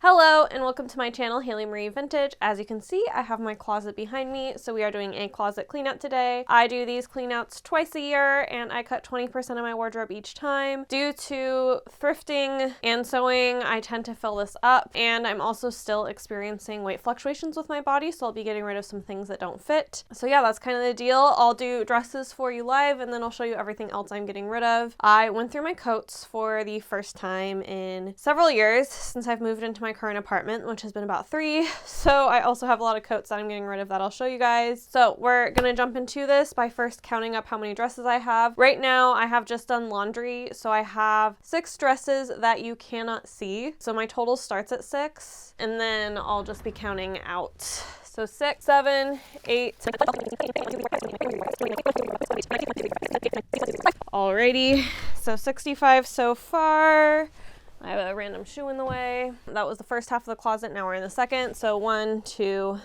Hello and welcome to my channel, Haylee Marie Vintage. As you can see, I have my closet behind me, so we are doing a closet clean out today. I do these clean outs twice a year and I cut 20% of my wardrobe each time. Due to thrifting and sewing, I tend to fill this up, and I'm also still experiencing weight fluctuations with my body, so I'll be getting rid of some things that don't fit. So yeah, that's kind of the deal. I'll do dresses for you live and then I'll show you everything else I'm getting rid of. I went through my coats for the first time in several years since I've moved into my current apartment, which has been about 3. So I also have a lot of coats that I'm getting rid of that I'll show you guys. So we're gonna jump into this by first counting up how many dresses I have. Right now I have just done laundry, so I have 6 dresses that you cannot see. So my total starts at 6 and then I'll just be counting out. So 6, 7, 8. Alrighty, so 65 so far. I have a random shoe in the way. That was the first half of the closet. Now we're in the second. So 1, 2,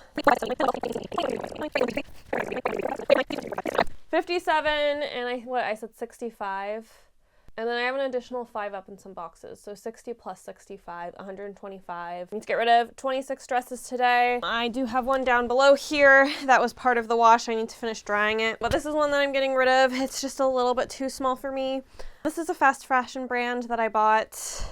57, and I said 65. And then I have an additional 5 up in some boxes. So 60 plus 65, 125. I need to get rid of 26 dresses today. I do have one down below here that was part of the wash. I need to finish drying it. But this is one that I'm getting rid of. It's just a little bit too small for me. This is a fast fashion brand that I bought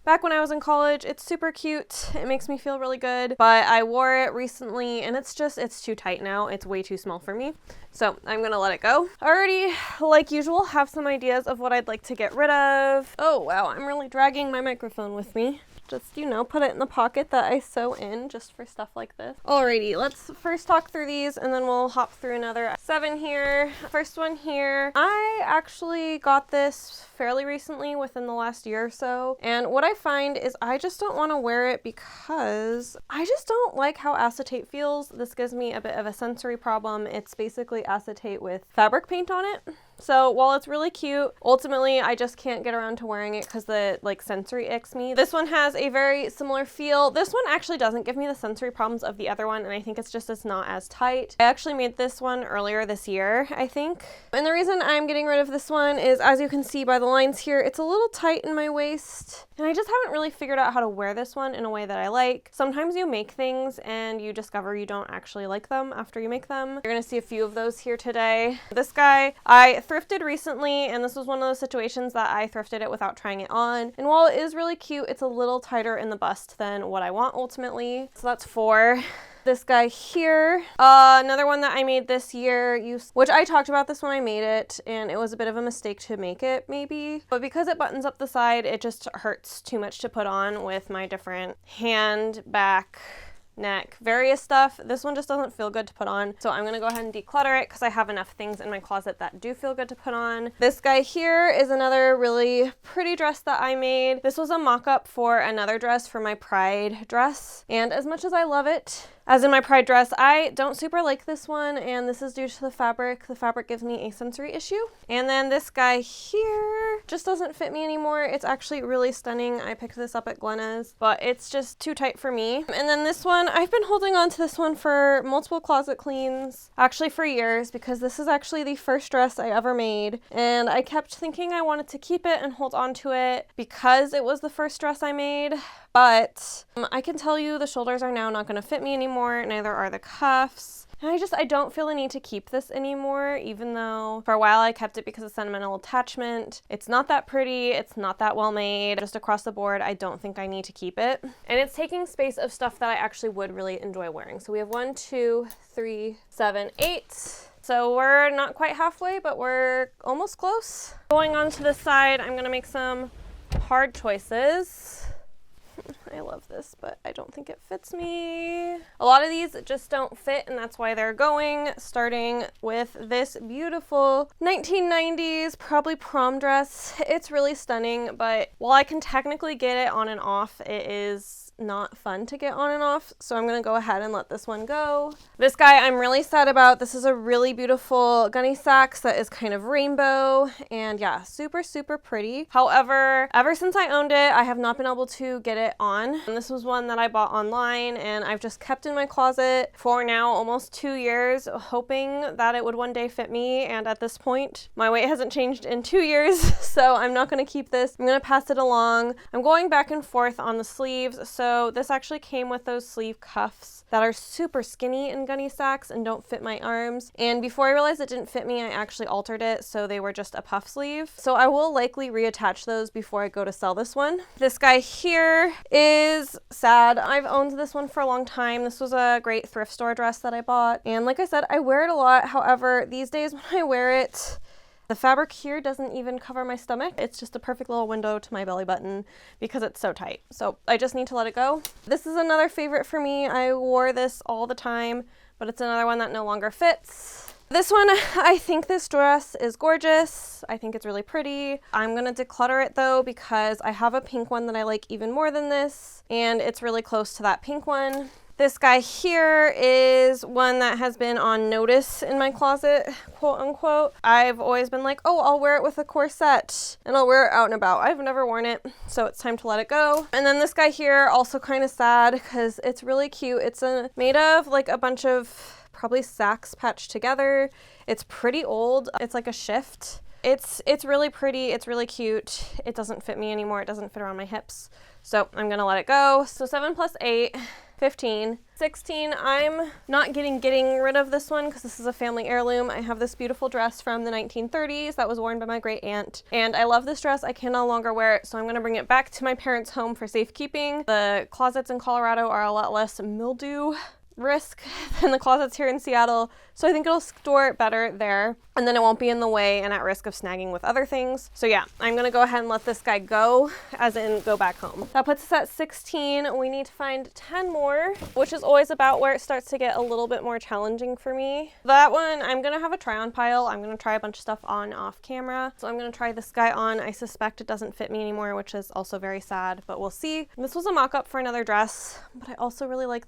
back when I was in college. It's super cute. It makes me feel really good, but I wore it recently and it's too tight now. It's way too small for me. So I'm gonna let it go. Already, like usual, have some ideas of what I'd like to get rid of. Oh wow, I'm really dragging my microphone with me. Just, you know, put it in the pocket that I sew in just for stuff like this. Alrighty, let's first talk through these and then we'll hop through another 7 here. First one here. I actually got this fairly recently within the last year or so. And what I find is I just don't want to wear it because I just don't like how acetate feels. This gives me a bit of a sensory problem. It's basically acetate with fabric paint on it. So while it's really cute, ultimately I just can't get around to wearing it because the sensory icks me. This one has a very similar feel. This one actually doesn't give me the sensory problems of the other one, and I think it's not as tight. I actually made this one earlier this year, I think. And the reason I'm getting rid of this one is, as you can see by the lines here, it's a little tight in my waist. And I just haven't really figured out how to wear this one in a way that I like. Sometimes you make things and you discover you don't actually like them after you make them. You're gonna see a few of those here today. This guy, I thrifted recently, and this was one of those situations that I thrifted it without trying it on. And while it is really cute, it's a little tighter in the bust than what I want ultimately. So that's 4. This guy here, another one that I made this year, which I talked about this when I made it, and it was a bit of a mistake to make it maybe, but because it buttons up the side, it just hurts too much to put on with my different hand, back, neck, various stuff. This one just doesn't feel good to put on, so I'm gonna go ahead and declutter it because I have enough things in my closet that do feel good to put on. This guy here is another really pretty dress that I made. This was a mock-up for another dress for my Pride dress, and as much as I love it, as in my Pride dress, I don't super like this one, and this is due to the fabric. The fabric gives me a sensory issue. And then this guy here just doesn't fit me anymore. It's actually really stunning. I picked this up at Glenna's, but it's just too tight for me. And then this one, I've been holding on to this one for multiple closet cleans, actually for years, because this is actually the first dress I ever made. And I kept thinking I wanted to keep it and hold on to it because it was the first dress I made. But I can tell you the shoulders are now not going to fit me anymore, neither are the cuffs. And I don't feel the need to keep this anymore, even though for a while I kept it because of sentimental attachment. It's not that pretty, it's not that well made. Just across the board, I don't think I need to keep it. And it's taking space of stuff that I actually would really enjoy wearing. So we have 1, 2, 3, 7, 8. So we're not quite halfway, but we're almost close. Going on to the side, I'm gonna make some hard choices. I love this, but I don't think it fits me. A lot of these just don't fit, and that's why they're going, starting with this beautiful 1990s, probably prom dress. It's really stunning, but while I can technically get it on and off, it is not fun to get on and off, so I'm gonna go ahead and let this one go. This guy I'm really sad about. This is a really beautiful gunny sacks that is kind of rainbow, and yeah, super pretty. However, ever since I owned it, I have not been able to get it on. And this was one that I bought online, and I've just kept in my closet for now almost 2 years, hoping that it would one day fit me, and at this point, my weight hasn't changed in 2 years, so I'm not gonna keep this. I'm gonna pass it along. I'm going back and forth on the sleeves, so So this actually came with those sleeve cuffs that are super skinny in gunny sacks and don't fit my arms. And before I realized it didn't fit me, I actually altered it so they were just a puff sleeve. So I will likely reattach those before I go to sell this one. This guy here is sad. I've owned this one for a long time. This was a great thrift store dress that I bought. And like I said, I wear it a lot. However, these days when I wear it, the fabric here doesn't even cover my stomach. It's just a perfect little window to my belly button because it's so tight. So I just need to let it go. This is another favorite for me. I wore this all the time, but it's another one that no longer fits. This one, I think this dress is gorgeous. I think it's really pretty. I'm gonna declutter it though because I have a pink one that I like even more than this, and it's really close to that pink one. This guy here is one that has been on notice in my closet, quote unquote. I've always been like, oh, I'll wear it with a corset and I'll wear it out and about. I've never worn it, so it's time to let it go. And then this guy here, also kind of sad because it's really cute. It's made of like a bunch of probably sacks patched together. It's pretty old. It's like a shift. It's really pretty. It's really cute. It doesn't fit me anymore. It doesn't fit around my hips. So I'm gonna let it go. So 7 plus 8. 15. 16, I'm not getting rid of this one because this is a family heirloom. I have this beautiful dress from the 1930s that was worn by my great aunt. And I love this dress. I can no longer wear it, so I'm gonna bring it back to my parents' home for safekeeping. The closets in Colorado are a lot less mildew risk than the closets here in Seattle, so I think it'll store it better there, and then it won't be in the way and at risk of snagging with other things. So yeah, I'm gonna go ahead and let this guy go, as in go back home. That puts us at 16. We need to find 10 more, which is always about where it starts to get a little bit more challenging for me. That one, I'm gonna have a try on pile. I'm gonna try a bunch of stuff on off camera. So I'm gonna try this guy on. I suspect it doesn't fit me anymore, which is also very sad, but we'll see. This was a mock-up for another dress, but I also really like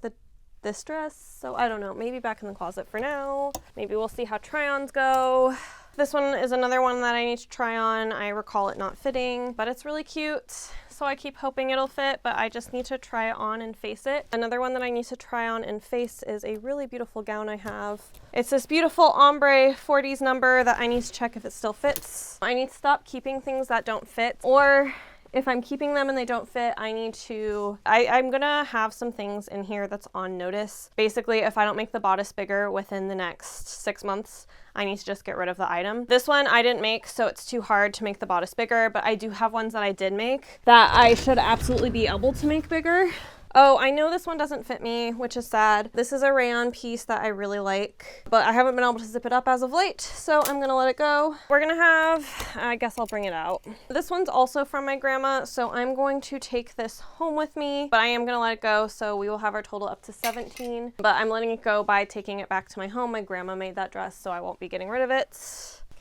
this dress, so I don't know, maybe back in the closet for now. Maybe we'll see how try-ons go. This one is another one that I need to try on. I recall it not fitting, but it's really cute, so I keep hoping it'll fit, but I just need to try it on and face it. Another one that I need to try on and face is a really beautiful gown I have. It's this beautiful ombre 40s number that I need to check if it still fits. I need to stop keeping things that don't fit, or if I'm keeping them and they don't fit, I'm gonna have some things in here that's on notice. Basically, if I don't make the bodice bigger within the next 6 months, I need to just get rid of the item. This one I didn't make, so it's too hard to make the bodice bigger, but I do have ones that I did make that I should absolutely be able to make bigger. Oh, I know this one doesn't fit me, which is sad. This is a rayon piece that I really like, but I haven't been able to zip it up as of late, so I'm gonna let it go. We're gonna have, I guess I'll bring it out. This one's also from my grandma, so I'm going to take this home with me, but I am gonna let it go, so we will have our total up to 17. But I'm letting it go by taking it back to my home. My grandma made that dress, so I won't be getting rid of it.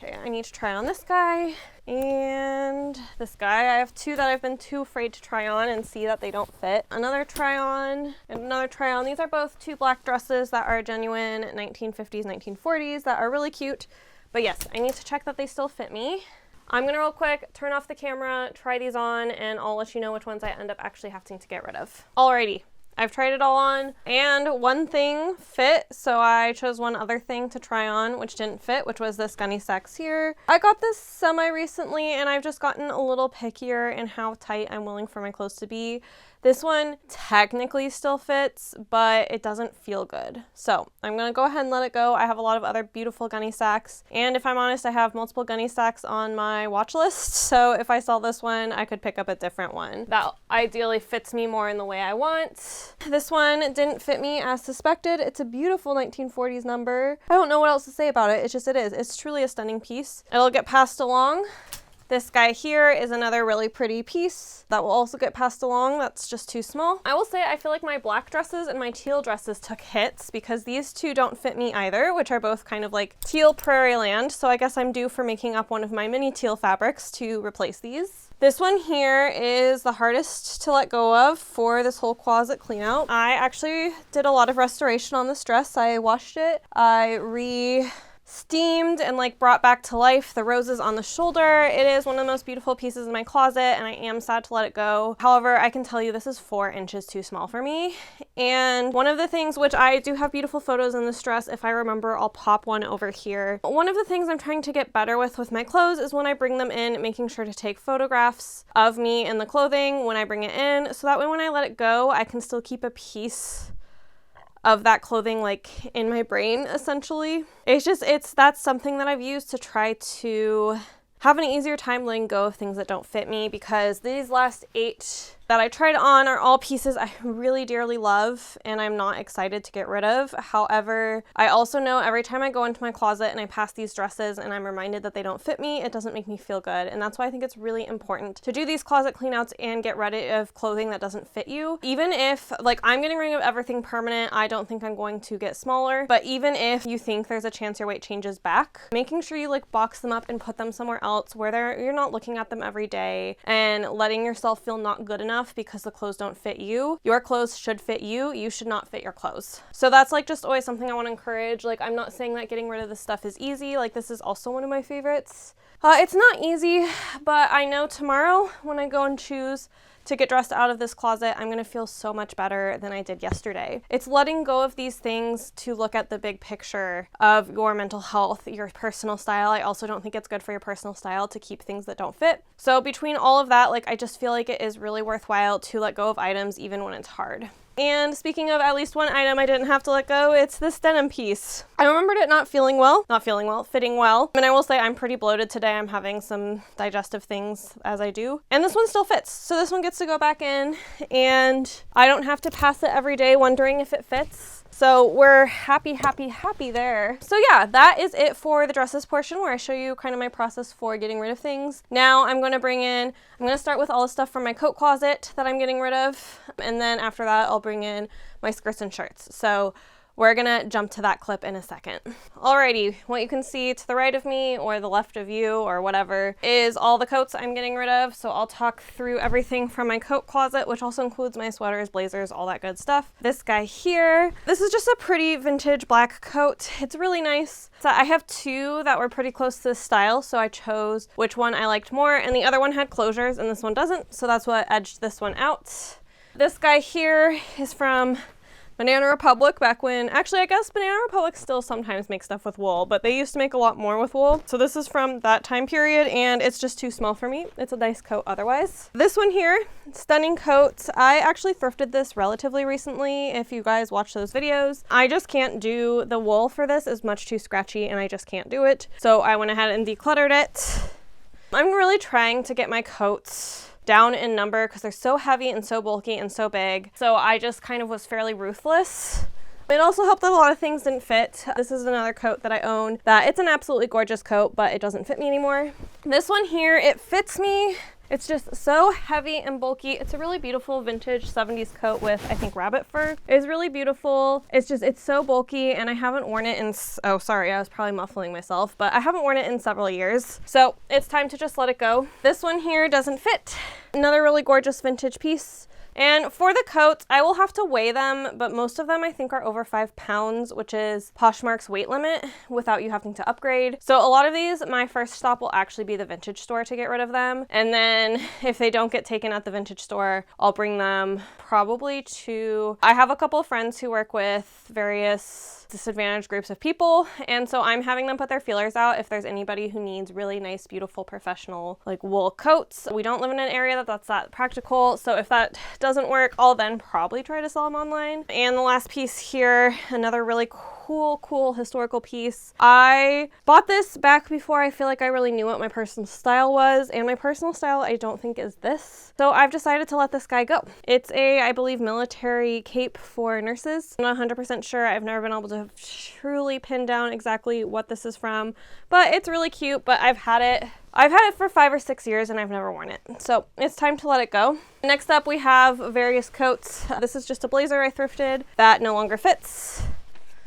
Okay, I need to try on this guy and this guy. I have two that I've been too afraid to try on and see that they don't fit. Another try on and another try on. These are both two black dresses that are genuine 1950s, 1940s that are really cute. But yes, I need to check that they still fit me. I'm gonna real quick turn off the camera, try these on, and I'll let you know which ones I end up actually having to get rid of. Alrighty. I've tried it all on, and one thing fit, so I chose one other thing to try on, which didn't fit, which was this gunny sacks here. I got this semi-recently, and I've just gotten a little pickier in how tight I'm willing for my clothes to be. This one technically still fits, but it doesn't feel good. So I'm gonna go ahead and let it go. I have a lot of other beautiful gunny sacks, and if I'm honest, I have multiple gunny sacks on my watch list, so if I sell this one, I could pick up a different one that ideally fits me more in the way I want. This one didn't fit me as suspected. It's a beautiful 1940s number. I don't know what else to say about it. It is. It's truly a stunning piece. It'll get passed along. This guy here is another really pretty piece that will also get passed along. That's just too small. I will say I feel like my black dresses and my teal dresses took hits because these two don't fit me either, which are both kind of like teal prairie land. So I guess I'm due for making up one of my mini teal fabrics to replace these. This one here is the hardest to let go of for this whole closet clean out. I actually did a lot of restoration on this dress. I washed it. I steamed and like brought back to life. The roses on the shoulder. It is one of the most beautiful pieces in my closet, and I am sad to let it go. However, I can tell you this is 4 inches too small for me. And one of the things, which I do have beautiful photos in this dress, if I remember, I'll pop one over here. One of the things I'm trying to get better with my clothes is when I bring them in, making sure to take photographs of me and the clothing when I bring it in, so that way when I let it go, I can still keep a piece of that clothing like in my brain, essentially. That's something that I've used to try to have an easier time letting go of things that don't fit me, because these last 8 that I tried on are all pieces I really dearly love and I'm not excited to get rid of. However, I also know every time I go into my closet and I pass these dresses and I'm reminded that they don't fit me, it doesn't make me feel good. And that's why I think it's really important to do these closet cleanouts and get rid of clothing that doesn't fit you. Even if, like, I'm getting rid of everything permanent, I don't think I'm going to get smaller, but even if you think there's a chance your weight changes back, making sure you like box them up and put them somewhere else where you're not looking at them every day and letting yourself feel not good enough because the clothes don't fit you. Your clothes should fit you. You should not fit your clothes. So that's like just always something I want to encourage. Like, I'm not saying that getting rid of this stuff is easy. Like, this is also one of my favorites. It's not easy, but I know tomorrow when I go and choose to get dressed out of this closet, I'm gonna feel so much better than I did yesterday. It's letting go of these things to look at the big picture of your mental health, your personal style. I also don't think it's good for your personal style to keep things that don't fit. So between all of that, like, I just feel like it is really worthwhile to let go of items even when it's hard. And speaking of at least one item I didn't have to let go, it's this denim piece. I remembered it fitting well. And I will say I'm pretty bloated today. I'm having some digestive things as I do. And this one still fits. So this one gets to go back in and I don't have to pass it every day wondering if it fits. So we're happy there. So yeah, that is it for the dresses portion where I show you kind of my process for getting rid of things. Now I'm going to start with all the stuff from my coat closet that I'm getting rid of. And then after that, I'll bring in my skirts and shirts. So we're gonna jump to that clip in a second. Alrighty, what you can see to the right of me or the left of you or whatever is all the coats I'm getting rid of. So I'll talk through everything from my coat closet, which also includes my sweaters, blazers, all that good stuff. This guy here, this is just a pretty vintage black coat. It's really nice. So I have 2 that were pretty close to this style, so I chose which one I liked more, and the other one had closures and this one doesn't, so that's what edged this one out. This guy here is from Banana Republic back when, actually I guess Banana Republic still sometimes makes stuff with wool, but they used to make a lot more with wool. So this is from that time period and it's just too small for me. It's a nice coat otherwise. This one here, stunning coat. I actually thrifted this relatively recently if you guys watch those videos. I just can't do the wool for this, it's much too scratchy and I just can't do it. So I went ahead and decluttered it. I'm really trying to get my coats down in number because they're so heavy and so bulky and so big. So I just kind of was fairly ruthless. It also helped that a lot of things didn't fit. This is another coat that I own that it's an absolutely gorgeous coat, but it doesn't fit me anymore. This one here, it fits me. It's just so heavy and bulky. It's a really beautiful vintage 70s coat with, I think, rabbit fur. It's really beautiful. It's so bulky and I haven't worn it in, oh, sorry, I was probably muffling myself, but I haven't worn it in several years. So it's time to just let it go. This one here doesn't fit. Another really gorgeous vintage piece. And for the coats, I will have to weigh them, but most of them I think are over 5 pounds, which is Poshmark's weight limit without you having to upgrade. So a lot of these, my first stop will actually be the vintage store to get rid of them. And then if they don't get taken at the vintage store, I'll bring them probably to, I have a couple of friends who work with various disadvantaged groups of people, and so I'm having them put their feelers out if there's anybody who needs really nice, beautiful, professional, like wool coats. We don't live in an area that's that practical, so if that doesn't work, I'll then probably try to sell them online. And the last piece here, another really cool historical piece. I bought this back before I feel like I really knew what my personal style was, and my personal style I don't think is this. So I've decided to let this guy go. It's a, I believe, military cape for nurses. I'm not 100% sure. I've never been able to truly pin down exactly what this is from, but it's really cute. But I've had it for 5 or 6 years and I've never worn it. So it's time to let it go. Next up we have various coats. This is just a blazer I thrifted that no longer fits.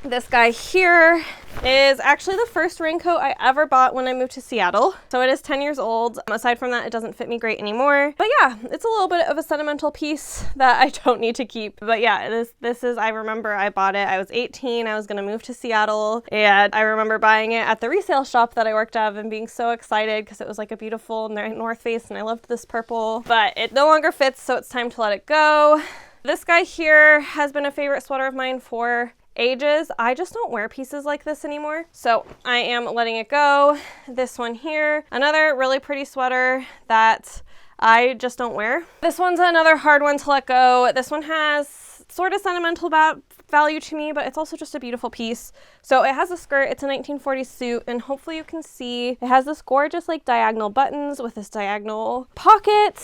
This guy here is actually the first raincoat I ever bought when I moved to Seattle. So it is 10 years old. Aside from that, it doesn't fit me great anymore. But yeah, it's a little bit of a sentimental piece that I don't need to keep. But yeah, this is, I remember I bought it. I was 18. I was going to move to Seattle. And I remember buying it at the resale shop that I worked at and being so excited because it was like a beautiful North Face and I loved this purple. But it no longer fits, so it's time to let it go. This guy here has been a favorite sweater of mine for ages. I just don't wear pieces like this anymore, so I am letting it go. This one here, another really pretty sweater that I just don't wear. This one's another hard one to let go. This one has sort of sentimental value to me, but it's also just a beautiful piece. So it has a skirt, it's a 1940s suit, and hopefully you can see it has this gorgeous like diagonal buttons with this diagonal pocket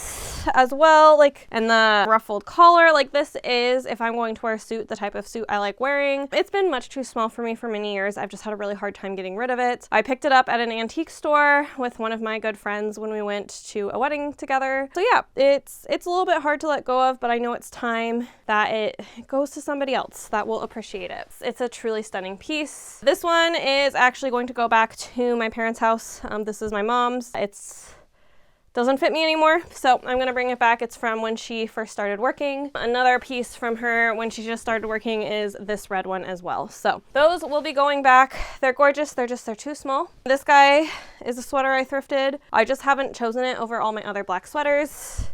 as well, like, and the ruffled collar. Like, this is, if I'm going to wear a suit, the type of suit I like wearing. It's been much too small for me for many years. I've just had a really hard time getting rid of it. I picked it up at an antique store with one of my good friends when we went to a wedding together. So yeah, it's a little bit hard to let go of, but I know it's time that it goes to somebody else that will appreciate it. It's a truly stunning piece. This one is actually going to go back to my parents' house. This is my mom's. It's doesn't fit me anymore, so I'm gonna bring it back. It's from when she first started working. Another piece from her when she just started working is this red one as well. So those will be going back. They're gorgeous, they're too small. This guy is a sweater I thrifted. I just haven't chosen it over all my other black sweaters.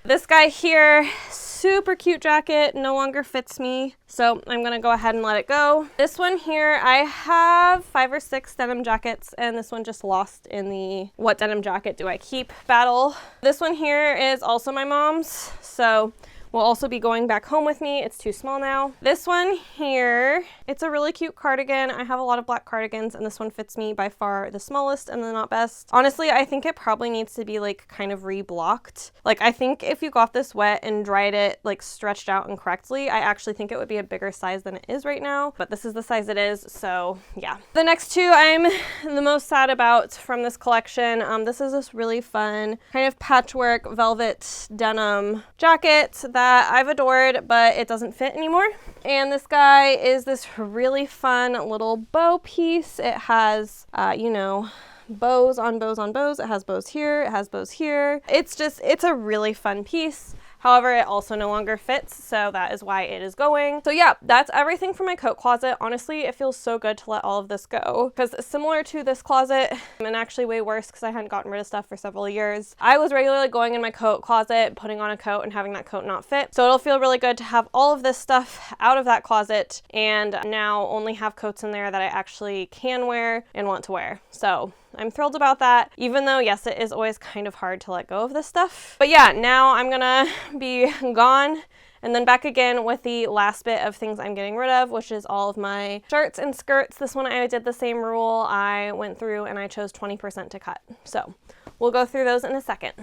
This guy here, super cute jacket, no longer fits me, so I'm gonna go ahead and let it go. This one here, I have 5 or 6 denim jackets, and this one just lost in the what denim jacket do I keep battle. This one here is also my mom's, so will also be going back home with me. It's too small now. This one here, it's a really cute cardigan. I have a lot of black cardigans and this one fits me by far the smallest and the not best. Honestly, I think it probably needs to be like kind of reblocked. Like, I think if you got this wet and dried it like stretched out incorrectly, I actually think it would be a bigger size than it is right now, but this is the size it is, so yeah. The next two I'm the most sad about from this collection. This is this really fun kind of patchwork velvet denim jacket that I've adored, but it doesn't fit anymore. And this guy is this really fun little bow piece. It has, you know, bows on bows on bows. It has bows here, it has bows here. It's a really fun piece. However, it also no longer fits, so that is why it is going. So yeah, that's everything for my coat closet. Honestly, it feels so good to let all of this go, because similar to this closet, and actually way worse because I hadn't gotten rid of stuff for several years, I was regularly going in my coat closet, putting on a coat and having that coat not fit. So it'll feel really good to have all of this stuff out of that closet and now only have coats in there that I actually can wear and want to wear. So I'm thrilled about that, even though, yes, it is always kind of hard to let go of this stuff. But yeah, now I'm gonna be gone and then back again with the last bit of things I'm getting rid of, which is all of my shirts and skirts. This one I did the same rule. I went through and I chose 20% to cut. So we'll go through those in a second.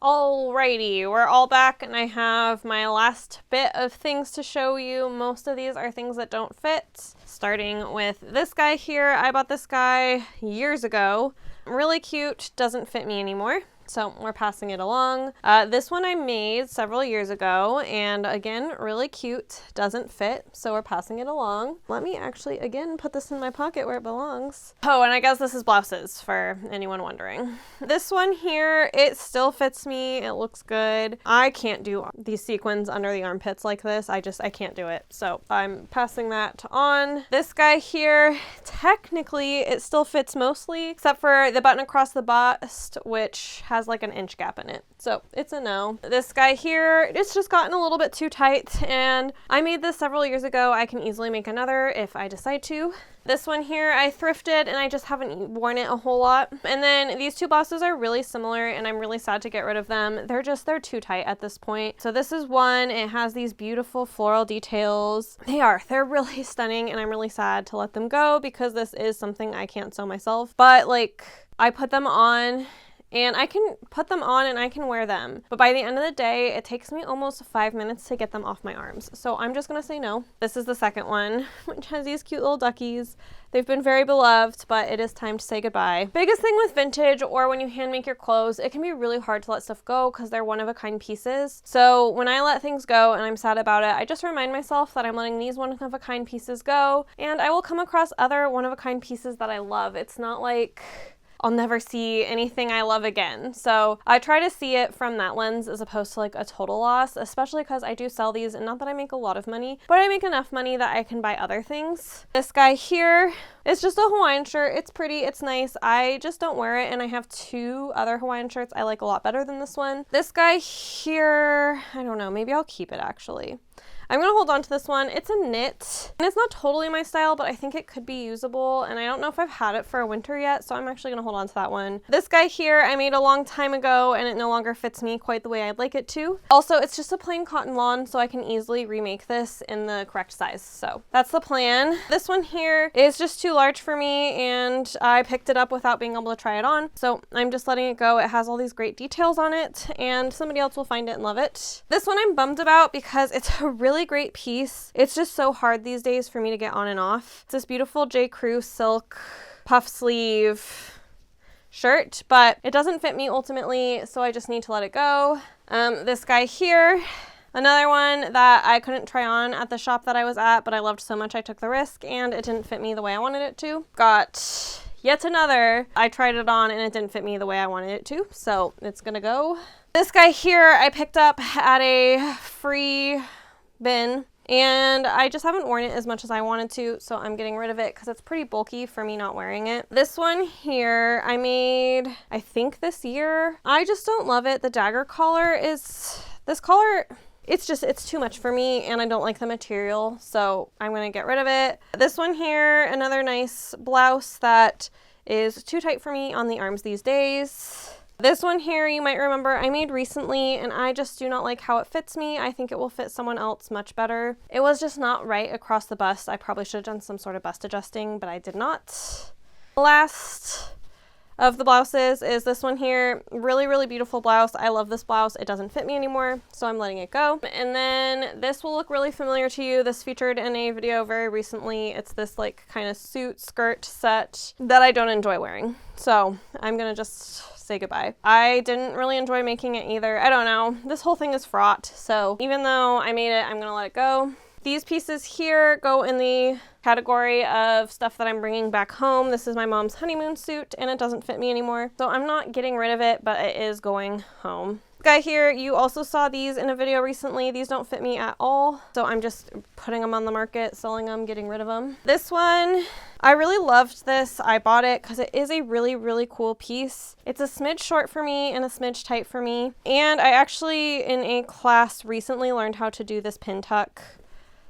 Alrighty, we're all back and I have my last bit of things to show you. Most of these are things that don't fit. Starting with this guy here. I bought this guy years ago. Really cute, doesn't fit me anymore. So we're passing it along. This one I made several years ago, and again, really cute, doesn't fit, so we're passing it along. Let me actually, again, put this in my pocket where it belongs. Oh, and I guess this is Blouses, for anyone wondering. This one here, it still fits me, it looks good. I can't do these sequins under the armpits like this. I can't do it, so I'm passing that on. This guy here, technically, it still fits mostly, except for the button across the bust, which has like an inch gap in it. So it's a no. This guy here, it's just gotten a little bit too tight, and I made this several years ago. I can easily make another if I decide to. This one here I thrifted and I just haven't worn it a whole lot. And then these two blouses are really similar and I'm really sad to get rid of them. They're too tight at this point. So this is one, it has these beautiful floral details. They're really stunning and I'm really sad to let them go because this is something I can't sew myself. But like, I put them on and I can put them on and I can wear them. But by the end of the day, it takes me almost 5 minutes to get them off my arms. So I'm just gonna say no. This is the second one, which has these cute little duckies. They've been very beloved, but it is time to say goodbye. Biggest thing with vintage or when you hand make your clothes, it can be really hard to let stuff go because they're one-of-a-kind pieces. So when I let things go and I'm sad about it, I just remind myself that I'm letting these one-of-a-kind pieces go, and I will come across other one-of-a-kind pieces that I love. It's not like I'll never see anything I love again. So I try to see it from that lens as opposed to like a total loss, especially because I do sell these, and not that I make a lot of money, but I make enough money that I can buy other things. This guy here is just a Hawaiian shirt. It's pretty, it's nice. I just don't wear it, and I have 2 other Hawaiian shirts I like a lot better than this one. This guy here, I don't know, maybe I'll keep it actually. I'm gonna hold on to this one. It's a knit, and it's not totally my style, but I think it could be usable, and I don't know if I've had it for a winter yet, so I'm actually gonna hold on to that one. This guy here I made a long time ago, and it no longer fits me quite the way I'd like it to. Also, it's just a plain cotton lawn, so I can easily remake this in the correct size, so that's the plan. This one here is just too large for me, and I picked it up without being able to try it on, so I'm just letting it go. It has all these great details on it, and somebody else will find it and love it. This one I'm bummed about because it's a really great piece. It's just so hard these days for me to get on and off. It's this beautiful J. Crew silk puff sleeve shirt, but it doesn't fit me ultimately, so I just need to let it go. This guy here, another one that I couldn't try on at the shop that I was at, but I loved so much I took the risk, and it didn't fit me the way I wanted it to. Got yet another, I tried it on and it didn't fit me the way I wanted it to, so it's gonna go. This guy here I picked up at a free bin, and I just haven't worn it as much as I wanted to, so I'm getting rid of it because it's pretty bulky for me not wearing it. This one here I made, I think this year. I just don't love it. The dagger collar is, this collar, it's too much for me, and I don't like the material, so I'm gonna get rid of it. This one here, another nice blouse that is too tight for me on the arms these days. This one here, you might remember I made recently, and I just do not like how it fits me. I think it will fit someone else much better. It was just not right across the bust. I probably should have done some sort of bust adjusting, but I did not. Last of the blouses is this one here. Really, really beautiful blouse. I love this blouse. It doesn't fit me anymore, so I'm letting it go. And then this will look really familiar to you. This featured in a video very recently. It's this like kind of suit skirt set that I don't enjoy wearing. So I'm gonna just say goodbye. I didn't really enjoy making it either. I don't know. This whole thing is fraught. So even though I made it, I'm gonna let it go. These pieces here go in the category of stuff that I'm bringing back home. This is my mom's honeymoon suit, and it doesn't fit me anymore. So I'm not getting rid of it, but it is going home. Guy here, you also saw these in a video recently. These don't fit me at all, so I'm just putting them on the market, selling them, getting rid of them. This one, I really loved this. I bought it because it is a really, really cool piece. It's a smidge short for me and a smidge tight for me, and I actually in a class recently learned how to do this pin tuck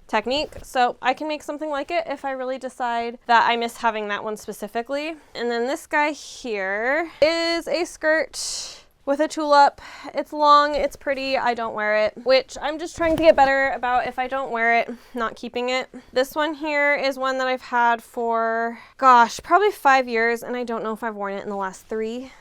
technique, so I can make something like it if I really decide that I miss having that one specifically. And then this guy here is a skirt with a tulip. It's long, it's pretty, I don't wear it, which I'm just trying to get better about if I don't wear it, not keeping it. This one here is one that I've had for, gosh, probably 5 years, and I don't know if I've worn it in the last 3.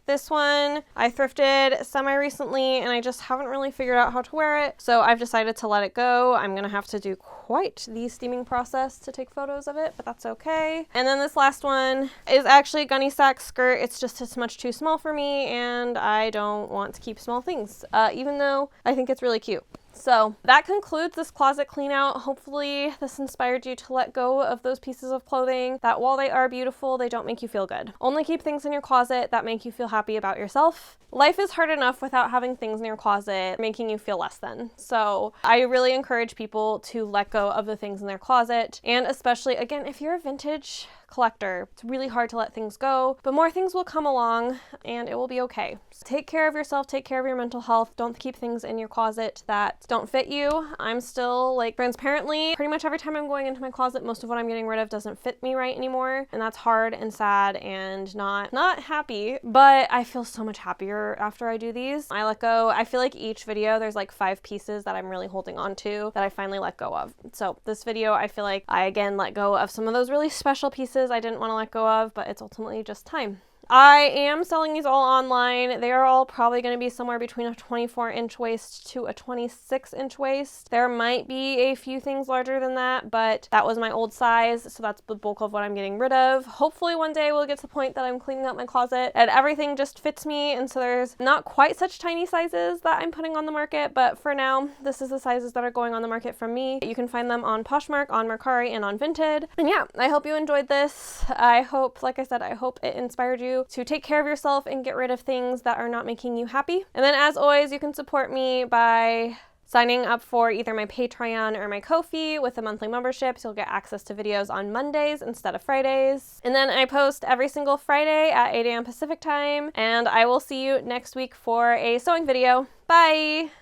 This one I thrifted semi-recently, and I just haven't really figured out how to wear it, so I've decided to let it go. I'm gonna have to do quite the steaming process to take photos of it, but that's okay. And then this last one is actually a gunny sack skirt. It's much too small for me, and I don't want to keep small things, even though I think it's really cute. So that concludes this closet clean out. Hopefully this inspired you to let go of those pieces of clothing that while they are beautiful, they don't make you feel good. Only keep things in your closet that make you feel happy about yourself. Life is hard enough without having things in your closet making you feel less than. So I really encourage people to let go of the things in their closet. And especially, again, if you're a vintage collector, it's really hard to let things go, but more things will come along and it will be okay. So take care of yourself, take care of your mental health. Don't keep things in your closet that don't fit you. I'm still like transparently, pretty much every time I'm going into my closet, most of what I'm getting rid of doesn't fit me right anymore. And that's hard and sad and not happy, but I feel so much happier after I do these. I let go. I feel like each video there's like 5 pieces that I'm really holding on to that I finally let go of. So this video, I feel like I again let go of some of those really special pieces I didn't want to let go of, but it's ultimately just time. I am selling these all online. They are all probably going to be somewhere between a 24-inch waist to a 26-inch waist. There might be a few things larger than that, but that was my old size, so that's the bulk of what I'm getting rid of. Hopefully one day we'll get to the point that I'm cleaning out my closet and everything just fits me, and so there's not quite such tiny sizes that I'm putting on the market, but for now, this is the sizes that are going on the market from me. You can find them on Poshmark, on Mercari, and on Vinted. And yeah, I hope you enjoyed this. I hope, like I said, I hope it inspired you to take care of yourself and get rid of things that are not making you happy. And then as always, you can support me by signing up for either my Patreon or my Ko-fi with a monthly membership, so you'll get access to videos on Mondays instead of Fridays. And then I post every single Friday at 8 a.m. Pacific time, and I will see you next week for a sewing video. Bye!